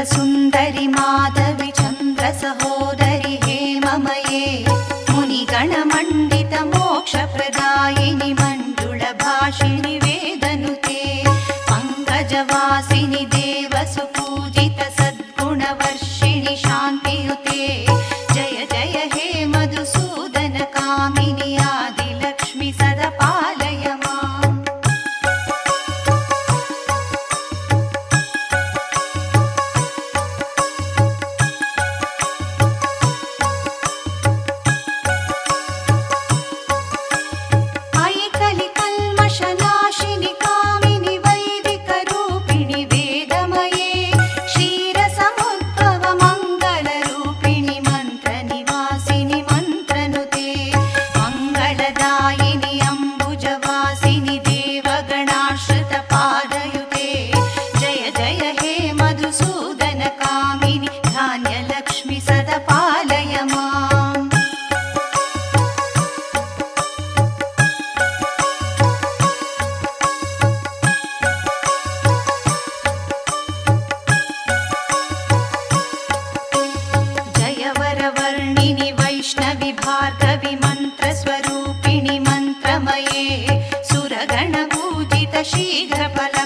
सुन्दरि माधवि चन्द्र सहोदरि हेममये मुनिगणमण्डित मोक्षप्रदायिनि मण्डुलभाषिणि वेदनुते पङ्कजवासिनि देवसुपूजित सद्गुणवर्षिणि शान्तियुते जय जय हे मधुसूदन कामिनि आदिलक्ष्मि सदा पालय माम्। वर्णिनि वैष्णवि भार्गवि मन्त्रस्वरूपिणि मन्त्रमये सुरगणपूजित शीघ्रफल